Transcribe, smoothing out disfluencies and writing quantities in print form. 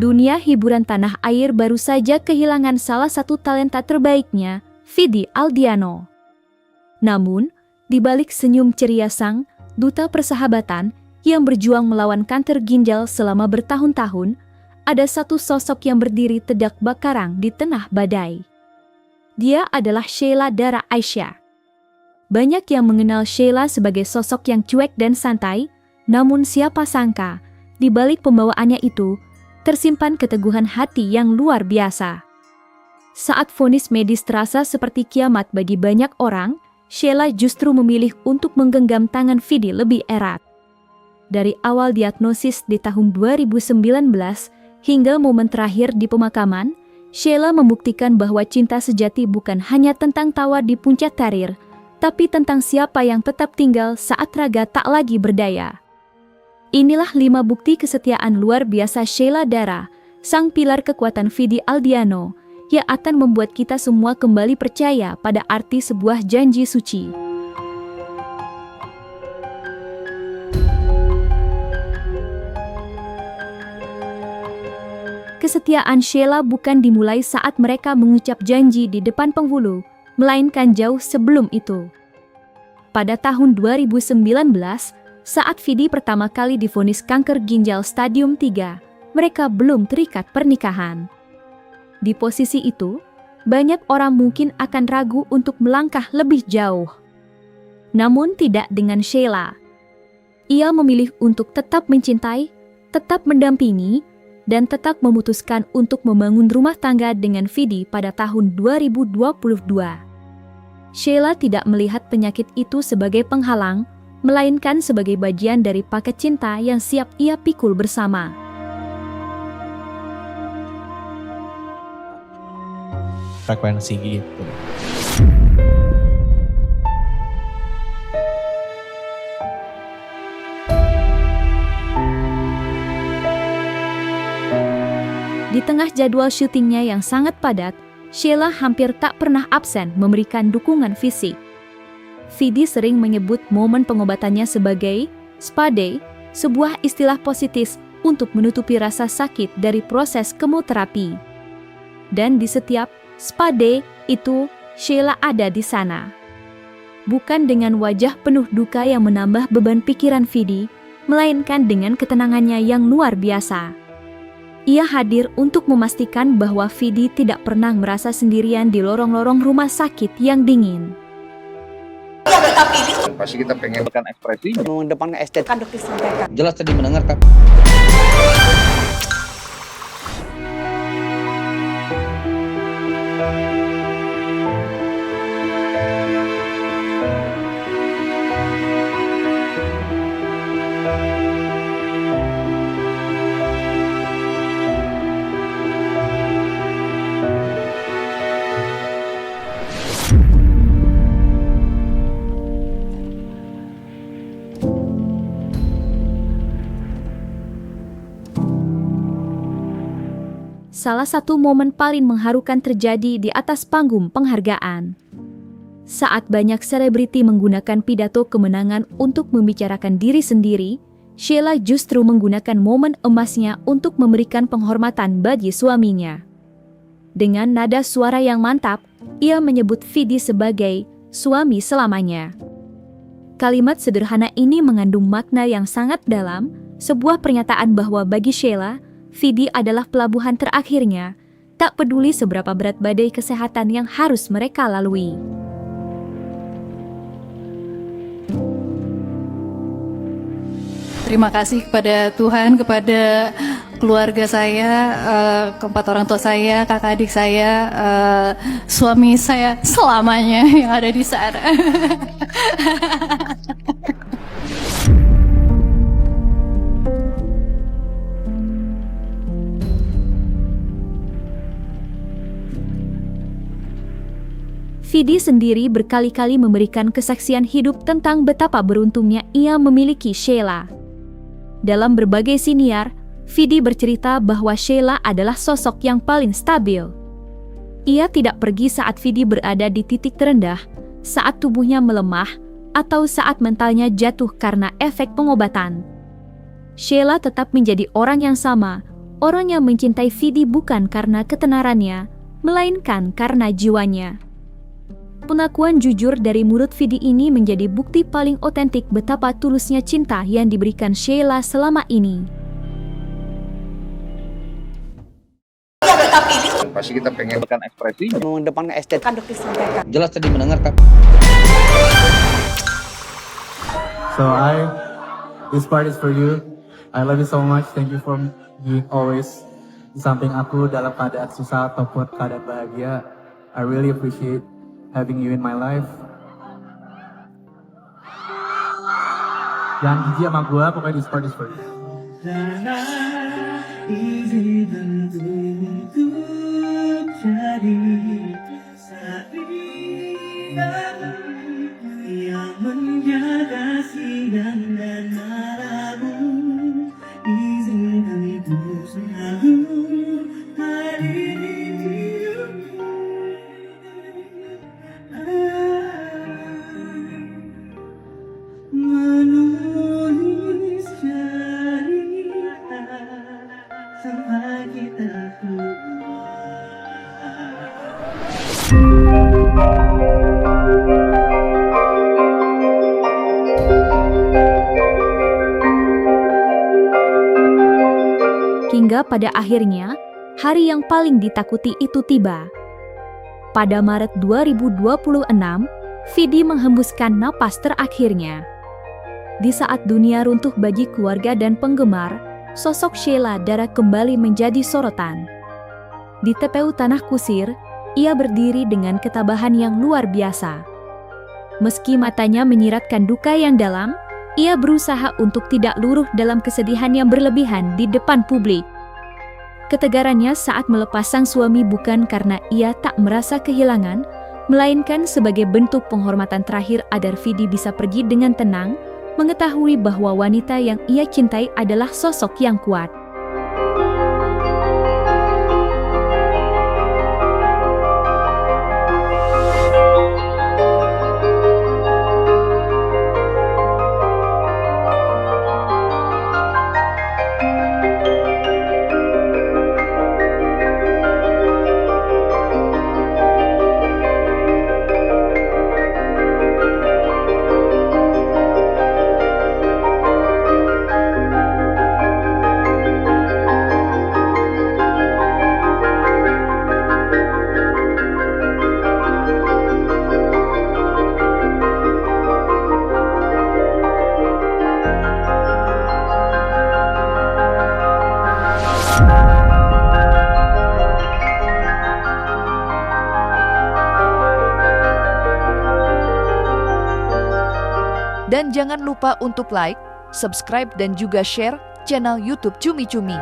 Dunia hiburan tanah air baru saja kehilangan salah satu talenta terbaiknya, Vidi Aldiano. Namun, di balik senyum ceria sang duta persahabatan yang berjuang melawan kanker ginjal selama bertahun-tahun, ada satu sosok yang berdiri tegak bakarang di tengah badai. Dia adalah Sheila Dara Aisha. Banyak yang mengenal Sheila sebagai sosok yang cuek dan santai, namun siapa sangka, di balik pembawaannya itu, tersimpan keteguhan hati yang luar biasa. Saat vonis medis terasa seperti kiamat bagi banyak orang, Sheila justru memilih untuk menggenggam tangan Vidi lebih erat. Dari awal diagnosis di tahun 2019 hingga momen terakhir di pemakaman, Sheila membuktikan bahwa cinta sejati bukan hanya tentang tawa di puncak karir, tapi tentang siapa yang tetap tinggal saat raga tak lagi berdaya. Inilah 5 bukti kesetiaan luar biasa Sheila Dara, sang pilar kekuatan Vidi Aldiano, yang akan membuat kita semua kembali percaya pada arti sebuah janji suci. Kesetiaan Sheila bukan dimulai saat mereka mengucap janji di depan penghulu, melainkan jauh sebelum itu. Pada tahun 2019, saat Vidi pertama kali divonis kanker ginjal stadium 3, mereka belum terikat pernikahan. Di posisi itu, banyak orang mungkin akan ragu untuk melangkah lebih jauh. Namun tidak dengan Sheila. Ia memilih untuk tetap mencintai, tetap mendampingi, dan tetap memutuskan untuk membangun rumah tangga dengan Vidi pada tahun 2022. Sheila tidak melihat penyakit itu sebagai penghalang, melainkan sebagai bagian dari paket cinta yang siap ia pikul bersama. Frekuensi gitu. Di tengah jadwal syutingnya yang sangat padat, Sheila hampir tak pernah absen memberikan dukungan fisik. Vidi sering menyebut momen pengobatannya sebagai spa day, sebuah istilah positif untuk menutupi rasa sakit dari proses kemoterapi. Dan di setiap spa day itu, Sheila ada di sana. Bukan dengan wajah penuh duka yang menambah beban pikiran Vidi, melainkan dengan ketenangannya yang luar biasa. Ia hadir untuk memastikan bahwa Vidi tidak pernah merasa sendirian di lorong-lorong rumah sakit yang dingin. Pasti kita pengen tekan ekspresi mengedepankan estetika. Jelas tadi mendengar Kak. Salah satu momen paling mengharukan terjadi di atas panggung penghargaan. Saat banyak selebriti menggunakan pidato kemenangan untuk membicarakan diri sendiri, Sheila justru menggunakan momen emasnya untuk memberikan penghormatan bagi suaminya. Dengan nada suara yang mantap, ia menyebut Vidi sebagai suami selamanya. Kalimat sederhana ini mengandung makna yang sangat dalam, sebuah pernyataan bahwa bagi Sheila, Vidi adalah pelabuhan terakhirnya, tak peduli seberapa berat badai kesehatan yang harus mereka lalui. Terima kasih kepada Tuhan, kepada keluarga saya, keempat orang tua saya, kakak adik saya, suami saya selamanya yang ada di sana. Vidi sendiri berkali-kali memberikan kesaksian hidup tentang betapa beruntungnya ia memiliki Sheila. Dalam berbagai siniar, Vidi bercerita bahwa Sheila adalah sosok yang paling stabil. Ia tidak pergi saat Vidi berada di titik terendah, saat tubuhnya melemah, atau saat mentalnya jatuh karena efek pengobatan. Sheila tetap menjadi orang yang sama, orang yang mencintai Vidi bukan karena ketenarannya, melainkan karena jiwanya. Pengakuan jujur dari mulut Vidi ini menjadi bukti paling otentik betapa tulusnya cinta yang diberikan Sheila selama ini. Pasti kita pengen berikan ekspresi. mengedepankan estetika. Jelas tadi mendengar Kak. So this part is for you. I love you so much. Thank you for being always di samping aku dalam keadaan susah ataupun keadaan bahagia. I really appreciate having you in my life. Jangan jijik sama gue, pokoknya this part is for you. yang menjaga siang dan malammu, izinkan itu selalu hadir di hidupmu. Menulis cerita sampai kita tua. Hingga pada akhirnya, hari yang paling ditakuti itu tiba. Pada Maret 2026, Vidi menghembuskan napas terakhirnya. Di saat dunia runtuh bagi keluarga dan penggemar, sosok Sheila Dara kembali menjadi sorotan. Di TPU Tanah Kusir, ia berdiri dengan ketabahan yang luar biasa. Meski matanya menyiratkan duka yang dalam, ia berusaha untuk tidak luruh dalam kesedihan yang berlebihan di depan publik. Ketegarannya saat melepas sang suami bukan karena ia tak merasa kehilangan, melainkan sebagai bentuk penghormatan terakhir agar Vidi bisa pergi dengan tenang, mengetahui bahwa wanita yang ia cintai adalah sosok yang kuat. Dan jangan lupa untuk like, subscribe dan juga share channel YouTube Cumi Cumi.